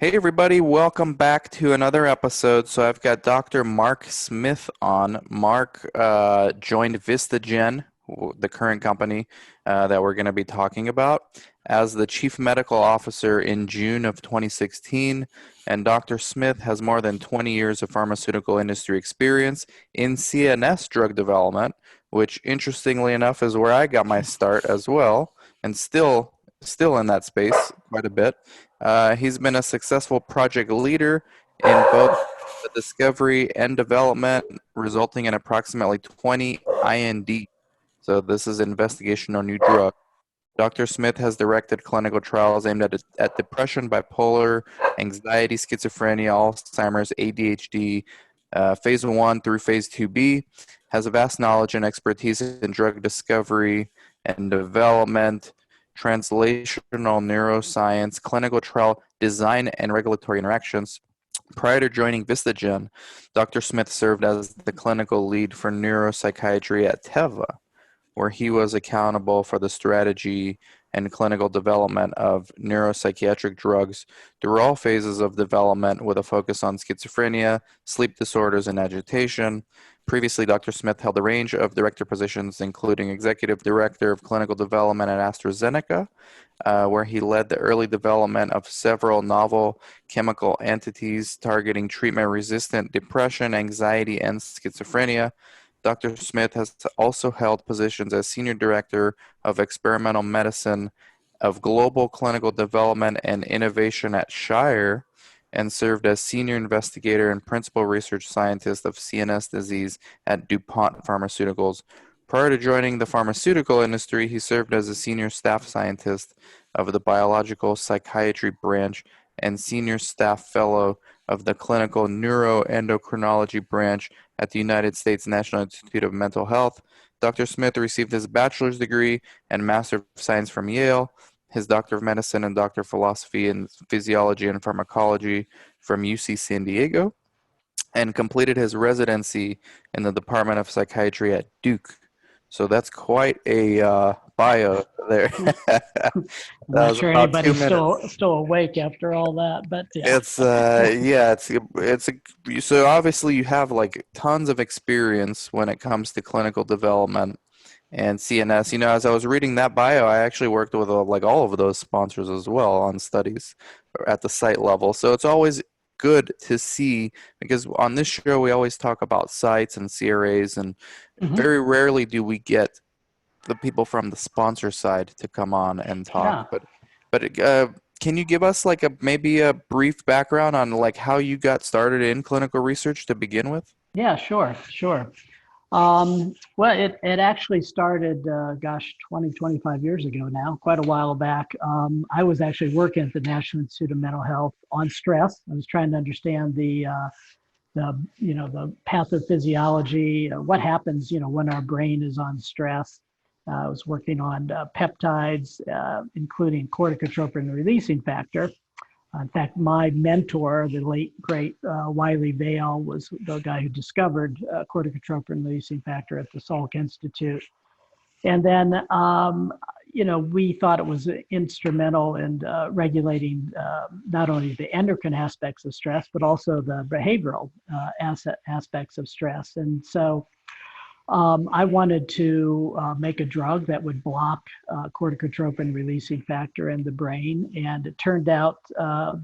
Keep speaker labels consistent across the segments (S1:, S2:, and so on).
S1: Hey everybody, welcome back to another episode. So I've got Dr. Mark Smith on. Mark joined VistaGen, the current company that we're going to be talking about, as the Chief Medical Officer in June of 2016. And Dr. Smith has more than 20 years of pharmaceutical industry experience in CNS drug development, which interestingly enough is where I got my start as well, and still in that space quite a bit. He's been a successful project leader in both the discovery and development, resulting in approximately 20 IND. So this is investigational new drug. Dr. Smith has directed clinical trials aimed at depression, bipolar, anxiety, schizophrenia, Alzheimer's, ADHD, phase 1 through phase 2B, has a vast knowledge and expertise in drug discovery and development, translational neuroscience, clinical trial design, and regulatory interactions. Prior to joining VistaGen, Dr. Smith served as the clinical lead for neuropsychiatry at Teva, where he was accountable for the strategy and clinical development of neuropsychiatric drugs through all phases of development with a focus on schizophrenia, sleep disorders, and agitation. Previously, Dr. Smith held a range of director positions, including Executive Director of Clinical Development at AstraZeneca, where he led the early development of several novel chemical entities targeting treatment-resistant depression, anxiety, and schizophrenia. Dr. Smith has also held positions as Senior Director of Experimental Medicine of Global Clinical Development and Innovation at Shire and served as Senior Investigator and Principal Research Scientist of CNS Disease at DuPont Pharmaceuticals. Prior to joining the pharmaceutical industry, he served as a Senior Staff Scientist of the Biological Psychiatry Branch and Senior Staff Fellow of the Clinical Neuroendocrinology Branch at the United States National Institute of Mental Health. Dr. Smith received his bachelor's degree and Master of Science from Yale, his Doctor of Medicine and Doctor of Philosophy in Physiology and Pharmacology from UC San Diego, and completed his residency in the Department of Psychiatry at Duke. So that's quite a bio there.
S2: I'm
S1: That
S2: not
S1: was
S2: sure
S1: about two
S2: anybody's
S1: minutes.
S2: still awake after all that, but yeah.
S1: It's yeah, so obviously you have like tons of experience when it comes to clinical development and CNS. As I was reading that bio, I actually worked with like all of those sponsors as well on studies at the site level. So it's always good to see because on this show we always talk about sites and CRAs, and
S2: Mhm.
S1: very rarely do we get the people from the sponsor side to come on and talk.
S2: Yeah,
S1: But can you give us like a maybe a brief background on like how you got started in clinical research to begin with?
S2: yeah, sure. Well, it actually started, 20, 25 years ago now, quite a while back. I was actually working at the National Institute of Mental Health on stress. I was trying to understand the pathophysiology, what happens, when our brain is on stress. I was working on peptides, including corticotropin releasing factor. In fact, my mentor, the late great Wiley Vale, was the guy who discovered corticotropin releasing factor at the Salk Institute. And then, we thought it was instrumental in regulating not only the endocrine aspects of stress, but also the behavioral aspects of stress. And so I wanted to make a drug that would block corticotropin releasing factor in the brain. And it turned out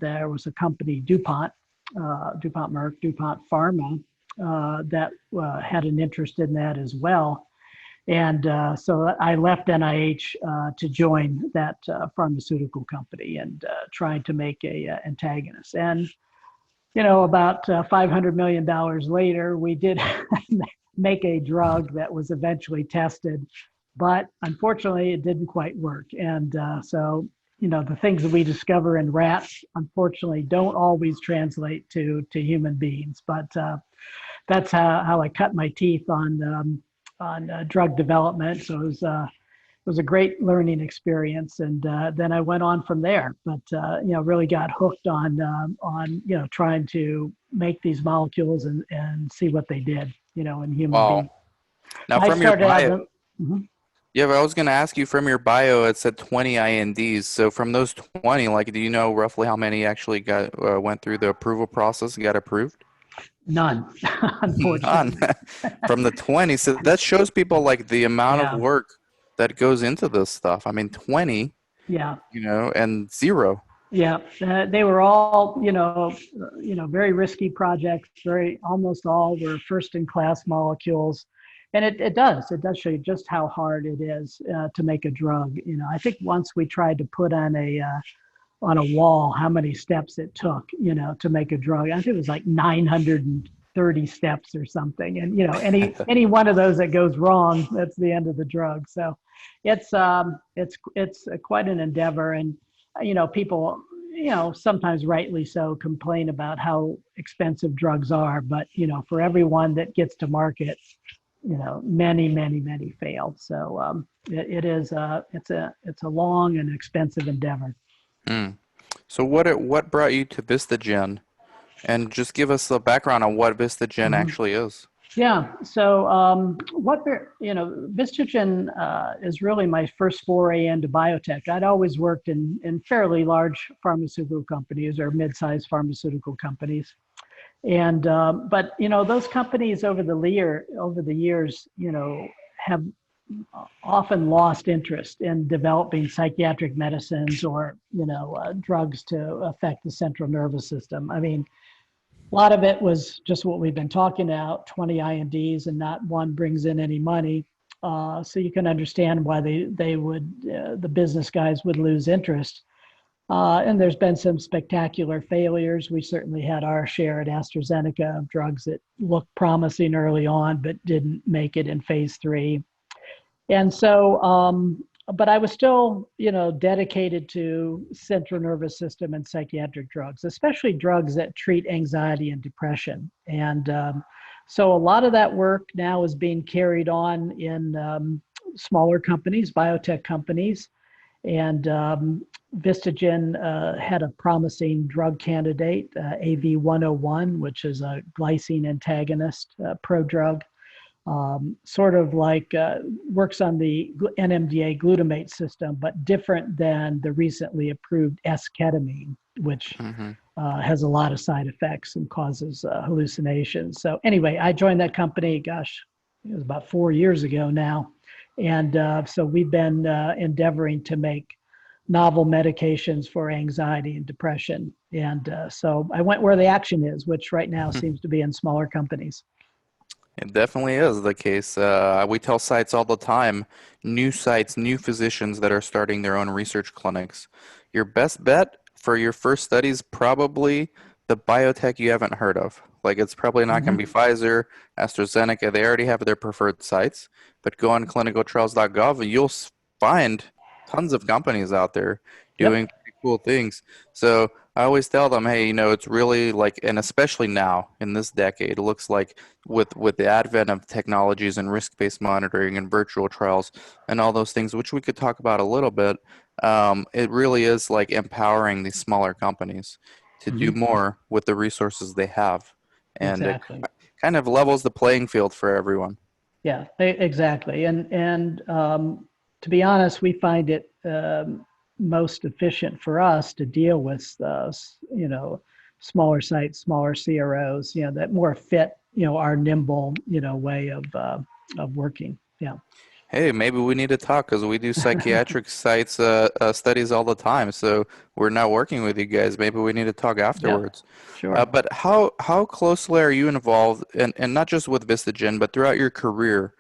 S2: there was a company, DuPont Merck, DuPont Pharma, that had an interest in that as well. And so I left NIH to join that pharmaceutical company and trying to make a antagonist. And about $500 million later, we did make a drug that was eventually tested, but unfortunately, it didn't quite work. And the things that we discover in rats, unfortunately, don't always translate to human beings. But that's how I cut my teeth on drug development. So it was a great learning experience, and then I went on from there. But really got hooked on trying to make these molecules and see what they did, in human beings.
S1: Wow. Now
S2: I
S1: from your
S2: started out.
S1: bio,
S2: Mhm.
S1: Yeah, but I was going to ask you from your bio, it said 20 INDs. So from those 20, like, do you know roughly how many actually got went through the approval process and got approved?
S2: None,
S1: None
S2: unfortunately.
S1: from the 20. So that shows people like the amount of
S2: Yeah,
S1: work that goes into this stuff. I mean, 20,
S2: yeah.
S1: and zero.
S2: Yeah, they were all, very risky projects. Very, almost all were first-in-class molecules, and it does show you just how hard it is to make a drug. I think once we tried to put on a wall how many steps it took, to make a drug. I think it was like 930 steps or something. And any one of those that goes wrong, that's the end of the drug. So it's quite an endeavor. And people, sometimes rightly so, complain about how expensive drugs are. But for everyone that gets to market, many fail. So it's a long and expensive endeavor.
S1: Hmm. So what brought you to VistaGen? And just give us the background on what VistaGen
S2: Mhm.
S1: actually is.
S2: Yeah. So Vistagen is really my first foray into biotech. I'd always worked in fairly large pharmaceutical companies or mid-sized pharmaceutical companies, and but those companies over the years, have often lost interest in developing psychiatric medicines or drugs to affect the central nervous system. I mean, a lot of it was just what we've been talking about, 20 INDs, and not one brings in any money. So you can understand why the business guys would lose interest. And there's been some spectacular failures. We certainly had our share at AstraZeneca of drugs that looked promising early on, but didn't make it in phase 3. And so, but I was still, dedicated to central nervous system and psychiatric drugs, especially drugs that treat anxiety and depression. And so a lot of that work now is being carried on in smaller companies, biotech companies. And Vistagen had a promising drug candidate, AV101, which is a glycine antagonist prodrug, sort of like works on the NMDA glutamate system, but different than the recently approved S-ketamine, which
S1: Hmm.
S2: has a lot of side effects and causes hallucinations. So anyway, I joined that company, gosh, it was about 4 years ago now. And so we've been endeavoring to make novel medications for anxiety and depression. And so I went where the action is, which right now seems to be in smaller companies.
S1: It definitely is the case. We tell sites all the time, new sites, new physicians that are starting their own research clinics. Your best bet for your first studies, probably the biotech you haven't heard of. Like it's probably not going to be
S2: Mm-hmm.
S1: Pfizer, AstraZeneca. They already have their preferred sites. But go on clinicaltrials.gov and you'll find tons of companies out there doing
S2: Yep.
S1: pretty cool things. So I always tell them, hey, it's really like, and especially now in this decade, it looks like with the advent of technologies and risk-based monitoring and virtual trials and all those things, which we could talk about a little bit, it really is like empowering these smaller companies to do
S2: Mm-hmm.
S1: more with the resources they have, and it
S2: Exactly.
S1: kind of levels the playing field for everyone.
S2: Yeah, exactly. And to be honest, we find it most efficient for us to deal with, smaller sites, smaller CROs, that more fit, our nimble, way of working. Yeah.
S1: Hey, maybe we need to talk because we do psychiatric sites studies all the time. So we're not working with you guys. Maybe we need to talk
S2: Yep.
S1: afterwards.
S2: Sure.
S1: But how closely are you involved, and not just with VistaGen, but throughout your career?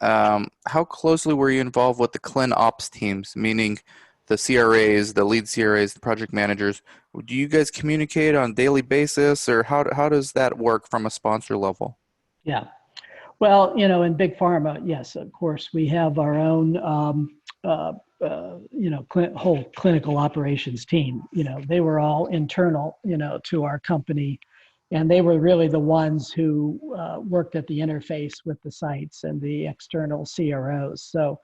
S1: How closely were you involved with the Clin Ops teams, meaning the CRAs, the lead CRAs, the project managers? Do you guys communicate on a daily basis, or how does that work from a sponsor level?
S2: Yeah. Well, in big pharma, yes, of course, we have our own, whole clinical operations team. They were all internal, to our company, and they were really the ones who worked at the interface with the sites and the external CROs. So,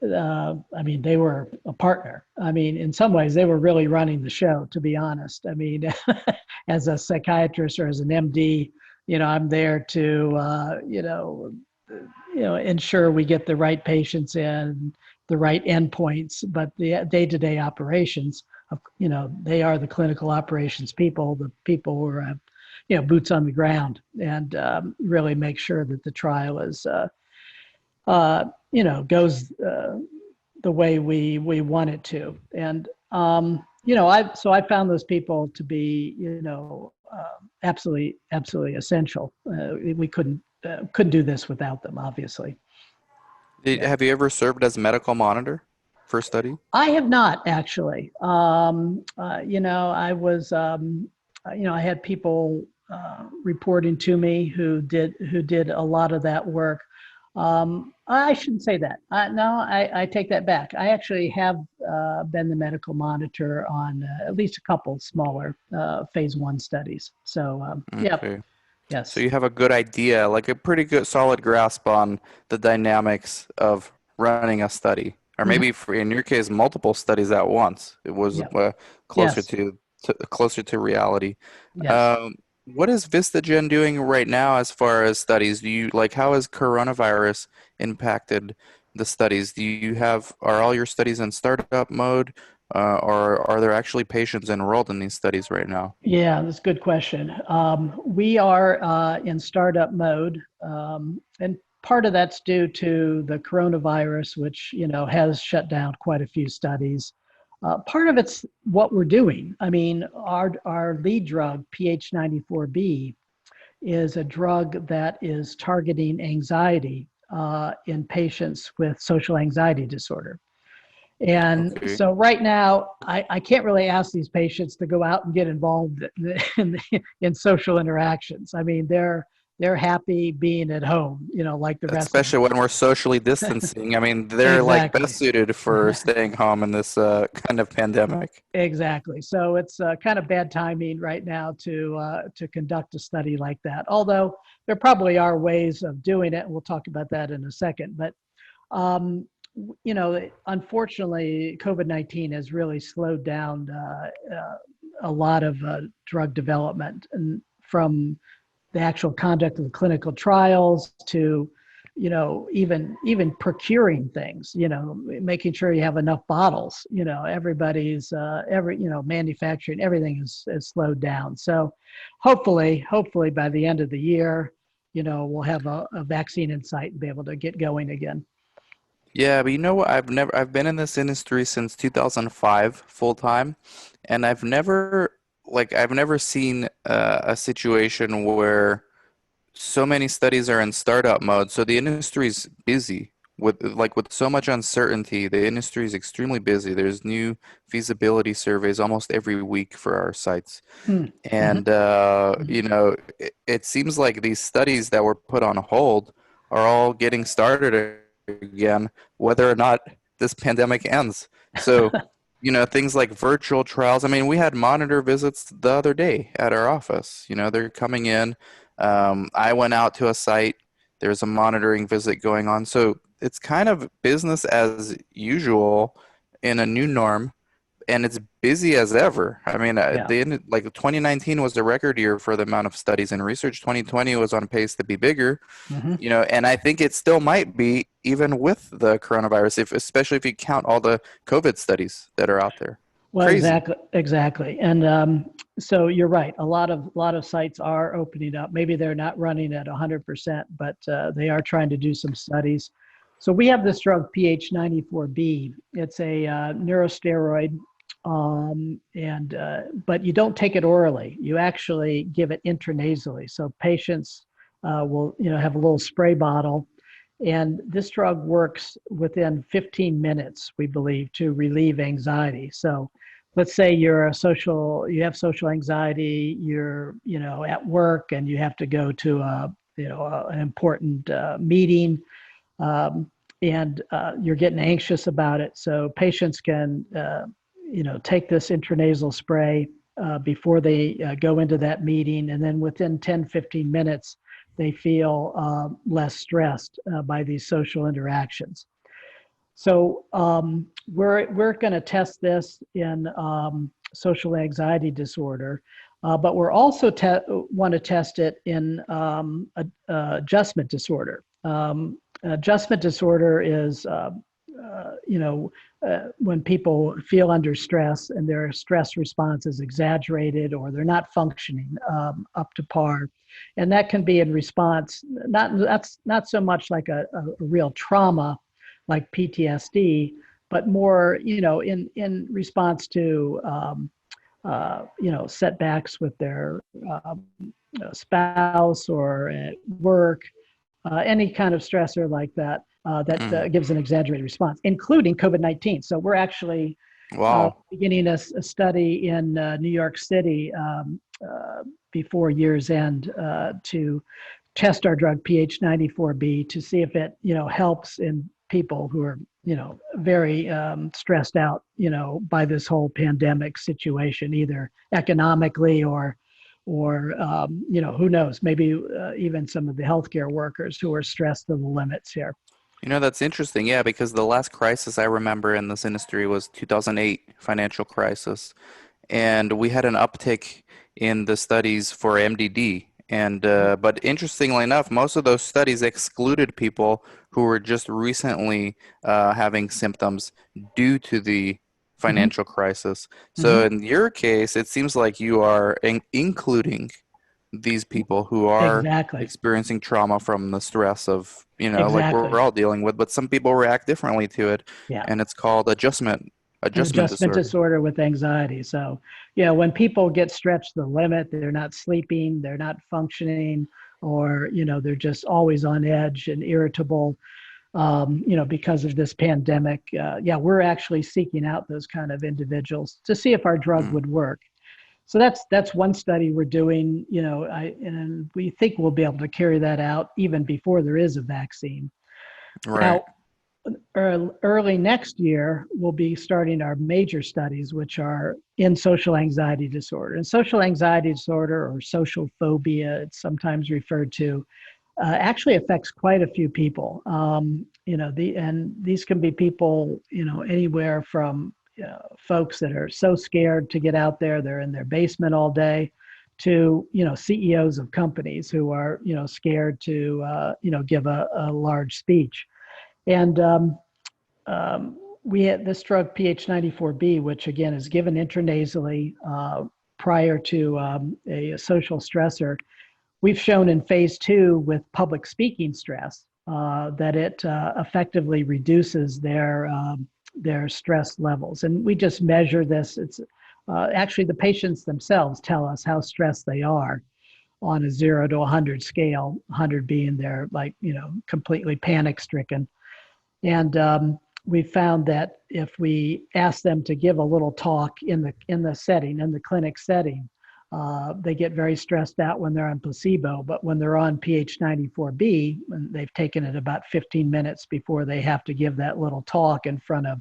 S2: I mean, they were a partner. I mean, in some ways, they were really running the show, to be honest. I mean, as a psychiatrist or as an MD, I'm there to, ensure we get the right patients in, the right endpoints, but the day-to-day operations, they are the clinical operations people, the people who are, boots on the ground, and really make sure that the trial is, goes the way we want it to. And I found those people to be, absolutely essential. We couldn't do this without them, obviously. Yeah.
S1: Have you ever served as medical monitor for a study?
S2: I have not actually. I was, I had people reporting to me who did a lot of that work. I shouldn't say that. No, I take that back. I actually have been the medical monitor on at least a couple smaller phase 1 studies. So, yep,
S1: Okay. So
S2: yes.
S1: you have a good idea, like a pretty good solid grasp on the dynamics of running a study, or
S2: Mhm.
S1: maybe in your case, multiple studies at once. It was
S2: Yep.
S1: closer
S2: Yes.
S1: to reality.
S2: Yes.
S1: Um, what is VistaGen doing right now as far as studies? Do you like how has coronavirus impacted the studies? Are all your studies in startup mode, or are there actually patients enrolled in these studies right now?
S2: Yeah, that's a good question. We are in startup mode, and part of that's due to the coronavirus, which has shut down quite a few studies. Part of it's what we're doing. I mean, our lead drug, PH94B, is a drug that is targeting anxiety in patients with social anxiety disorder. And
S1: Okay.
S2: so right now, I can't really ask these patients to go out and get involved in social interactions. I mean, they're happy being at home, like the rest of
S1: Especially
S2: us.
S1: when we're socially distancing. I mean, they're like best
S2: Exactly.
S1: suited for staying home in this kind of pandemic.
S2: Exactly. So it's kind of bad timing right now to conduct a study like that. Although there probably are ways of doing it, and we'll talk about that in a second. But um, unfortunately, COVID-19 has really slowed down a lot of drug development, and from the actual conduct of the clinical trials to, even procuring things, making sure you have enough bottles. Everybody's manufacturing, everything is slowed down. So hopefully by the end of the year, we'll have a vaccine in sight and be able to get going again.
S1: Yeah, but you know what? I've been in this industry since 2005 full time, and I've never seen a situation where so many studies are in startup mode, so the industry's busy with so much uncertainty. The industry is extremely busy. There's new feasibility surveys almost every week for our sites.
S2: Mm-hmm.
S1: And it seems like these studies that were put on hold are all getting started again, whether or not this pandemic ends. So, things like virtual trials. I mean, we had monitor visits the other day at our office. They're coming in. I went out to a site. There's a monitoring visit going on. So it's kind of business as usual in a new norm, and it's busy as ever. I mean,
S2: Yeah.
S1: the end, like 2019 was a record year for the amount of studies in research. 2020 was on pace to be bigger,
S2: Mm-hmm.
S1: and I think it still might be even with the coronavirus, especially if you count all the COVID studies that are out there.
S2: Well,
S1: Crazy.
S2: exactly. And so you're right. A lot of sites are opening up. Maybe they're not running at 100%, but they are trying to do some studies. So we have this drug PH94B. It's a neurosteroid, and but you don't take it orally. You actually give it intranasally. So patients will have a little spray bottle, and this drug works within 15 minutes, we believe, to relieve anxiety. So let's say you have social anxiety, you're, at work and you have to go to an important meeting, um, and you're getting anxious about it. So patients can, take this intranasal spray before they go into that meeting. And then within 10, 15 minutes, they feel less stressed by these social interactions. So we're going to test this in social anxiety disorder, but we're also want to test it in adjustment disorder. Adjustment disorder is, when people feel under stress and their stress response is exaggerated or they're not functioning up to par. And that can be in response, that's not so much like a real trauma like PTSD, but more, in response to, setbacks with their spouse or at work, any kind of stressor like that that
S1: Mm.
S2: gives an exaggerated response, including COVID-19. So we're actually
S1: Wow.
S2: beginning a study in New York City before year's end to test our drug PH94B to see if it, helps in people who are, very stressed out, by this whole pandemic situation, either economically or who knows, maybe even some of the healthcare workers who are stressed to the limits here.
S1: That's interesting. Yeah, because the last crisis I remember in this industry was 2008 financial crisis, and we had an uptick in the studies for MDD. And but interestingly enough, most of those studies excluded people who were just recently having symptoms due to the
S2: Mm-hmm.
S1: financial crisis. So
S2: Mm-hmm.
S1: in your case, it seems like you are including these people who are
S2: Exactly.
S1: experiencing trauma from the stress of, like we're
S2: Exactly.
S1: all dealing with, but some people react differently to it,
S2: Yeah.
S1: and it's called
S2: An
S1: adjustment
S2: adjustment
S1: disorder.
S2: disorder with anxiety. So, when people get stretched to the limit, they're not sleeping, they're not functioning, or, they're just always on edge and irritable, because of this pandemic. Yeah, we're actually seeking out those kind of individuals to see if our drug
S1: Mm,
S2: would work. So that's one study we're doing, and we think we'll be able to carry that out even before there is a vaccine.
S1: right.
S2: Now, early next year, we'll be starting our major studies, which are in social anxiety disorder. And social anxiety disorder, or social phobia, it's sometimes referred to, actually affects quite a few people. And these can be people, anywhere from folks that are so scared to get out there, they're in their basement all day, to CEOs of companies who are scared to give a large speech. And we had this drug PH94B, which again is given intranasally prior to a social stressor. We've shown in phase 2 with public speaking stress that it effectively reduces their stress levels. And we just measure this. It's actually the patients themselves tell us how stressed they are on a 0 to 100 scale, 100 being they're like, completely panic stricken. And we found that if we ask them to give a little talk in the setting, in the clinic setting, they get very stressed out when they're on placebo. But when they're on PH94B, and they've taken it about 15 minutes before they have to give that little talk in front of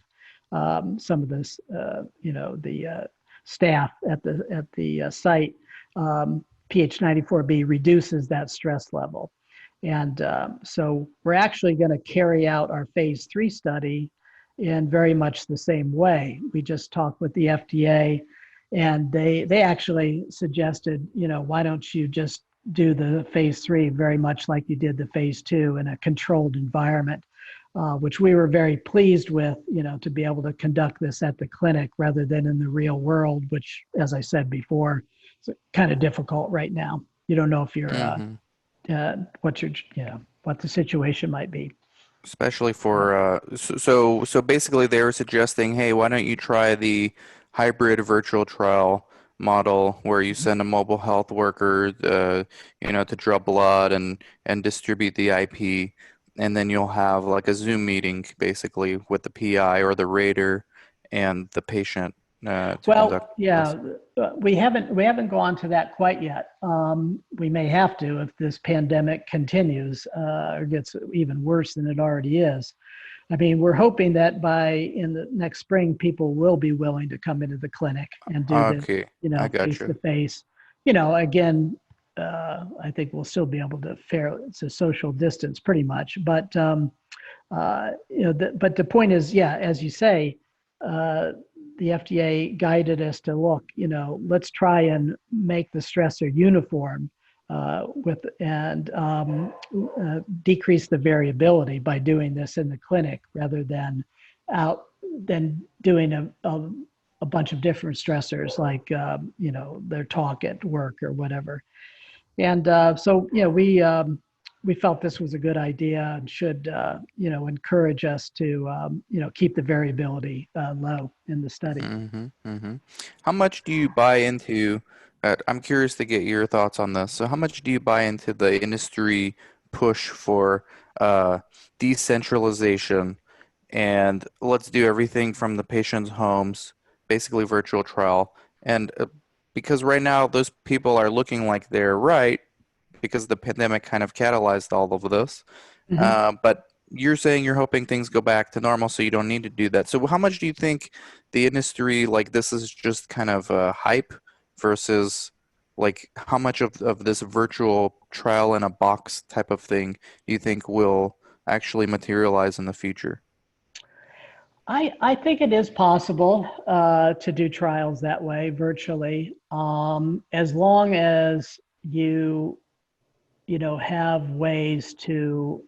S2: some of this, the staff at the site, PH94B reduces that stress level. And so we're actually going to carry out our phase 3 study in very much the same way. We just talked with the FDA, and they actually suggested, why don't you just do the phase 3 very much like you did the phase 2 in a controlled environment, which we were very pleased with, to be able to conduct this at the clinic rather than in the real world, which, as I said before, is kind of difficult right now. You don't know if you're
S1: Hmm.
S2: what your what the situation might be.
S1: Especially for so basically they were suggesting, hey, why don't you try the hybrid virtual trial model where you send a mobile health worker to draw blood and distribute the IP, and then you'll have like a Zoom meeting basically with the PI or the rater and the patient to conduct
S2: Well,
S1: this.
S2: yeah, we haven't gone to that quite yet. We may have to if this pandemic continues or gets even worse than it already is. I mean, we're hoping that by in the next spring, people will be willing to come into the clinic and do this,
S1: Okay, I got
S2: face to
S1: you.
S2: face. Again, I think we'll still be able to it's a social distance pretty much, but but the point is, yeah, as you say, uh, the FDA guided us to look, let's try and make the stressor uniform decrease the variability by doing this in the clinic rather than out than doing a bunch of different stressors like their talk at work or whatever. And so we felt this was a good idea and should encourage us to keep the variability low in the study.
S1: How much do you buy into? I'm curious to get your thoughts on this. So, how much do you buy into the industry push for uh, decentralization and let's do everything from the patient's homes, basically virtual trial? And because right now those people are looking like they're right because the pandemic kind of catalyzed all of this.
S2: Mm-hmm.
S1: But you're saying you're hoping things go back to normal, so you don't need to do that. So how much do you think the industry, like this is just kind of a hype versus like how much of this virtual trial in a box type of thing do you think will actually materialize in the future?
S2: I think it is possible to do trials that way virtually, as long as have ways to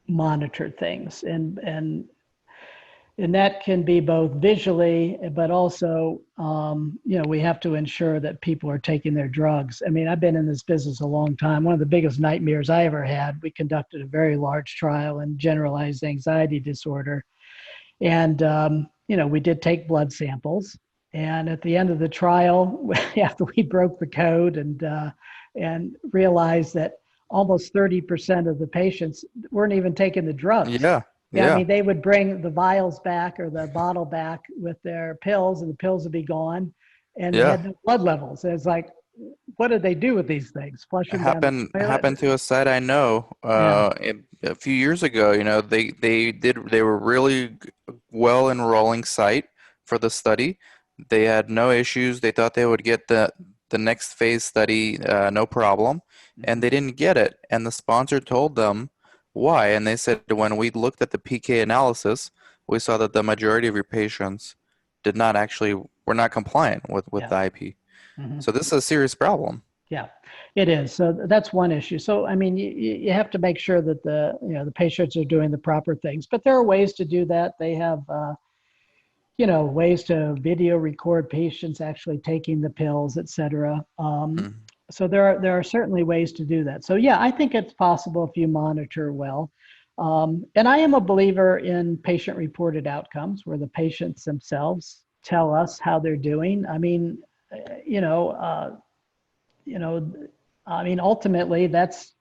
S2: monitor things, and that can be both visually, but also we have to ensure that people are taking their drugs. I mean, I've been in this business a long time. One of the biggest nightmares I ever had, we conducted a very large trial in generalized anxiety disorder. And, we did take blood samples. And at the end of the trial, after we broke the code and realized that almost 30% of the patients weren't even taking the drugs.
S1: Yeah,
S2: Yeah, I
S1: yeah,
S2: mean, they would bring the vials back or the bottle back with their pills, and the pills would be gone, and they
S1: yeah.
S2: had no blood levels. And it's like, what did they do with these things? Flush them down the toilet?
S1: Happened to a site I know
S2: Yeah,
S1: a few years ago. You know, they were really well enrolling site for the study. They had no issues. They thought they would get the next phase study no problem, and
S2: mhm.
S1: they didn't get it. And the sponsor told them why, and they said when we looked at the PK analysis, we saw that the majority of your patients did not actually were not compliant with
S2: Yeah.
S1: the IP.
S2: Mhm.
S1: So this is a serious problem.
S2: Yeah, it is. So that's one issue. So I mean, you have to make sure that the patients are doing the proper things. But there are ways to do that. They have ways to video record patients actually taking the pills, et cetera.
S1: Mm.
S2: So there are certainly ways to do that. So yeah, I think it's possible if you monitor well. And I am a believer in patient-reported outcomes, where the patients themselves tell us how they're doing. I mean, you know. You know, I mean, ultimately, that's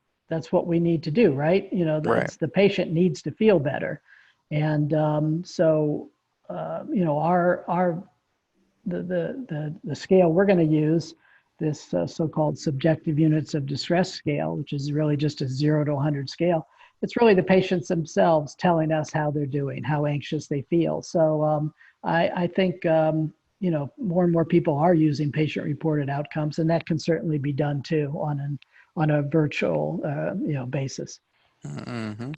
S2: what we need to do, right?
S1: Right.
S2: It's the patient needs to feel better, and our the scale we're going to use, this so-called subjective units of distress scale, which is really just a 0 to 100 scale. It's really the patients themselves telling us how they're doing, how anxious they feel. So I think more and more people are using patient-reported outcomes, and that can certainly be done too on a virtual basis.
S1: Hmm.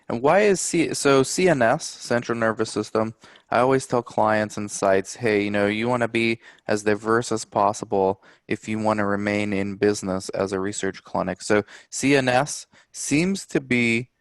S1: And why is so CNS, central nervous system? I always tell clients and sites, hey, you want to be as diverse as possible if you want to remain in business as a research clinic. So CNS seems to be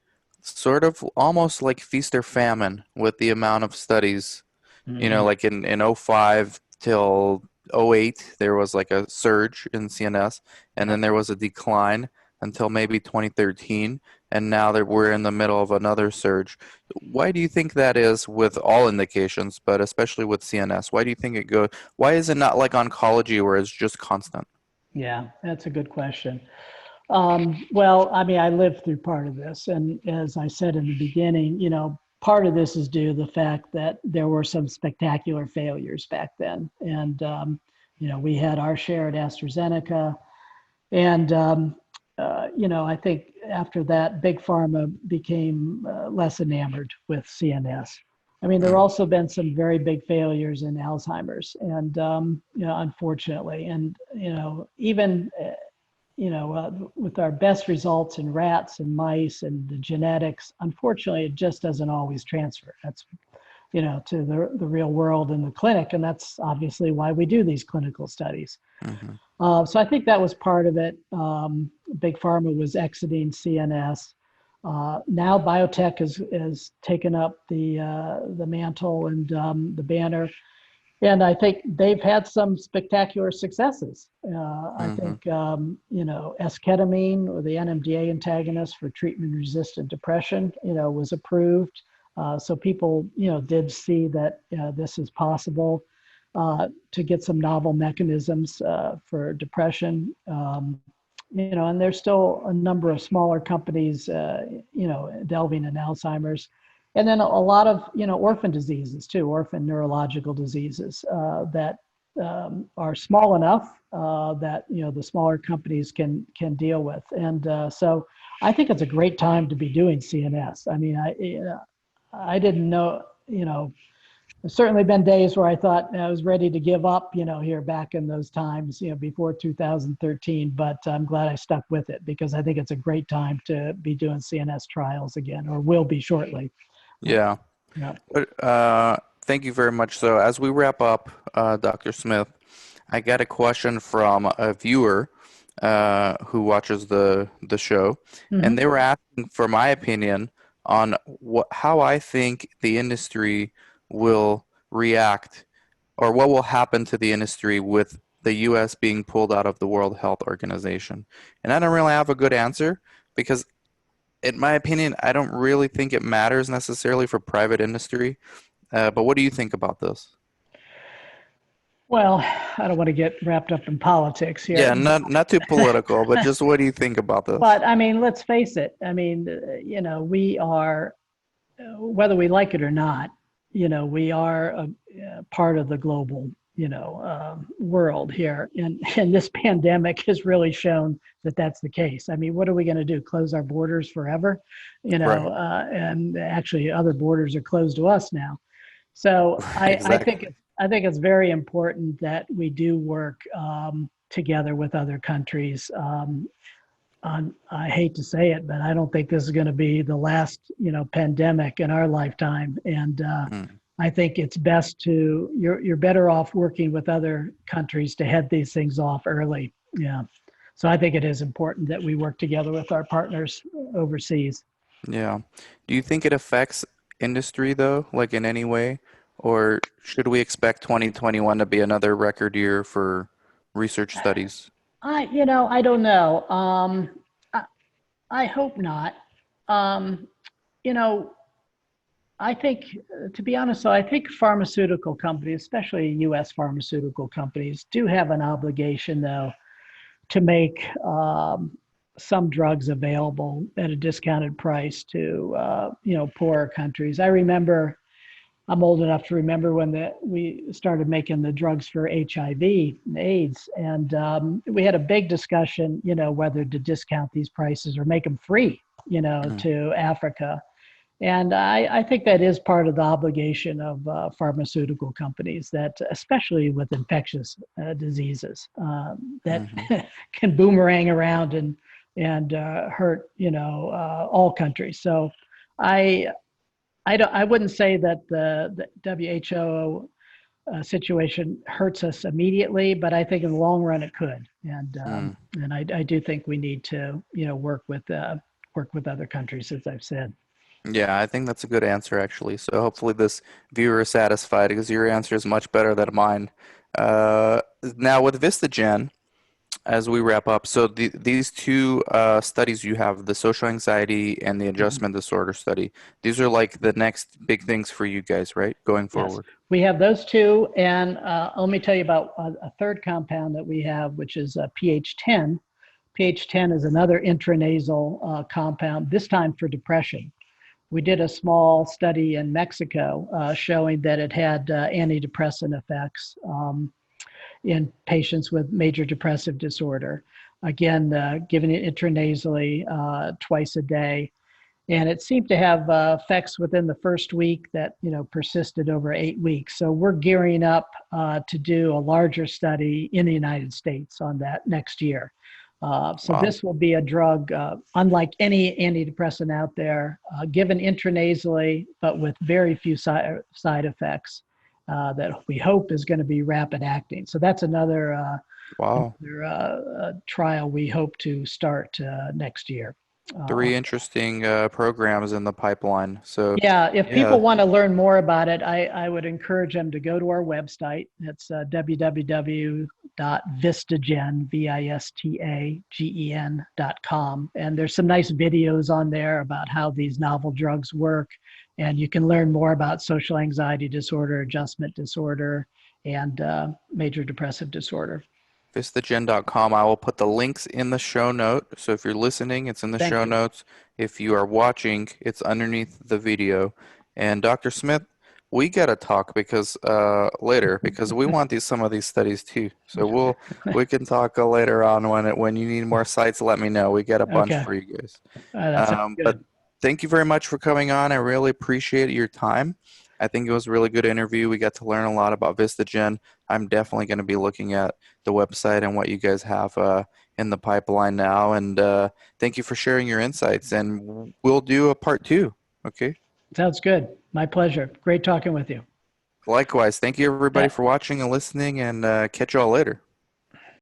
S1: sort of almost like feast or famine with the amount of studies.
S2: Mm-hmm.
S1: Like in '05 till '08, there was like a surge in CNS, and
S2: Yeah.
S1: then there was a decline until maybe 2013, and now that we're in the middle of another surge. Why do you think that is with all indications, but especially with CNS? Why do you think it goes? Why is it not like oncology where it's just constant?
S2: Yeah, that's a good question. Well, I mean, I lived through part of this. And as I said in the beginning, part of this is due to the fact that there were some spectacular failures back then. And, we had our share at AstraZeneca. And, I think after that, Big Pharma became less enamored with CNS. I mean, there have
S1: Mm,
S2: also been some very big failures in Alzheimer's, and unfortunately, and even with our best results in rats and mice and the genetics, unfortunately, it just doesn't always transfer. to the real world in the clinic. And that's obviously why we do these clinical studies.
S1: Hmm.
S2: So I think that was part of it. Big Pharma was exiting CNS. Now biotech has taken up the mantle and the banner. And I think they've had some spectacular successes. I
S1: Hmm.
S2: think, esketamine, or the NMDA antagonist for treatment-resistant depression, was approved. So people, did see that this is possible to get some novel mechanisms for depression. And there's still a number of smaller companies, delving in Alzheimer's. And then a lot of, orphan diseases too, orphan neurological diseases that are small enough that, the smaller companies can deal with. And so I think it's a great time to be doing CNS. I mean, I didn't know, there's certainly been days where I thought I was ready to give up, here back in those times, before 2013, but I'm glad I stuck with it because I think it's a great time to be doing CNS trials again, or will be shortly.
S1: Yeah.
S2: Yeah.
S1: But thank you very much. So as we wrap up, Dr. Smith, I got a question from a viewer who watches the show, and
S2: Mm-hmm.
S1: they were asking for my opinion on how I think the industry will react, or what will happen to the industry with the U.S. being pulled out of the World Health Organization. And I don't really have a good answer because, in my opinion, I don't really think it matters necessarily for private industry. But what do you think about this?
S2: Well, I don't want to get wrapped up in politics
S1: Yeah,
S2: here,
S1: not too political, but just what do you think about this?
S2: but I mean, let's face it. I mean, we are, whether we like it or not, we are a part of the global, world here, and this pandemic has really shown that that's the case. I mean, what are we going to do? Close our borders forever?
S1: Right.
S2: And actually, other borders are closed to us now. So
S1: Exactly.
S2: I think it's very important that we do work together with other countries. I hate to say it, but I don't think this is going to be the last, pandemic in our lifetime. And
S1: Mm.
S2: I think it's best to you're better off working with other countries to head these things off early. Yeah. So I think it is important that we work together with our partners overseas.
S1: Yeah. Do you think it affects industry though, like in any way? Or should we expect 2021 to be another record year for research studies?
S2: I don't know. I, I hope not. Um, you know, I think, to be honest, though, I think pharmaceutical companies, especially U.S. pharmaceutical companies, do have an obligation, though, to make some drugs available at a discounted price to, poorer countries. I remember, I'm old enough to remember when we started making the drugs for HIV and AIDS, and we had a big discussion, whether to discount these prices or make them free,
S1: Mm.
S2: to Africa. And I think that is part of the obligation of pharmaceutical companies, that especially with infectious diseases that
S1: Hmm.
S2: can boomerang around and hurt, all countries. So I I wouldn't say that the WHO situation hurts us immediately, but I think in the long run it could.
S1: Mm.
S2: And I do think we need to, work with other countries, as I've said.
S1: Yeah, I think that's a good answer actually. So hopefully this viewer is satisfied because your answer is much better than mine. Now with VistaGen, as we wrap up, so these two studies you have, the social anxiety and the
S2: Mhm.
S1: adjustment disorder study, these are like the next big things for you guys, right? Going
S2: Yes,
S1: forward.
S2: we have those two. And let me tell you about a third compound that we have, which is PH10. PH10 is another intranasal compound, this time for depression. We did a small study in Mexico showing that it had antidepressant effects in patients with major depressive disorder. Again, giving it intranasally twice a day. And it seemed to have effects within the first week that persisted over 8 weeks. So we're gearing up to do a larger study in the United States on that next year. So
S1: Wow.
S2: this will be a drug, unlike any antidepressant out there, given intranasally, but with very few side effects that we hope is going to be rapid acting. So that's
S1: Wow.
S2: another trial we hope to start next year.
S1: Three interesting programs in the pipeline. So,
S2: Yeah, if
S1: yeah,
S2: people want to learn more about it, I would encourage them to go to our website. It's www.vistagen, vistagen.com. And there's some nice videos on there about how these novel drugs work. And you can learn more about social anxiety disorder, adjustment disorder, and major depressive disorder.
S1: vistagen.com. I will put the links in the show note. So if you're listening, it's in the
S2: Thank
S1: show
S2: you.
S1: notes. If you are watching, it's underneath the video. And Dr. Smith, we gotta talk because later because we want some of these studies too. So we can talk later on when you need more sites. Let me know. We got a bunch
S2: Okay,
S1: for you guys.
S2: that sounds
S1: But
S2: good.
S1: thank you very much for coming on. I really appreciate your time. I think it was a really good interview. We got to learn a lot about VistaGen. I'm definitely going to be looking at the website and what you guys have in the pipeline now. And thank you for sharing your insights. And we'll do a part two. Okay.
S2: Sounds good. My pleasure. Great talking with you.
S1: Likewise. Thank you everybody
S2: Yeah.
S1: for watching and listening, and catch you all later.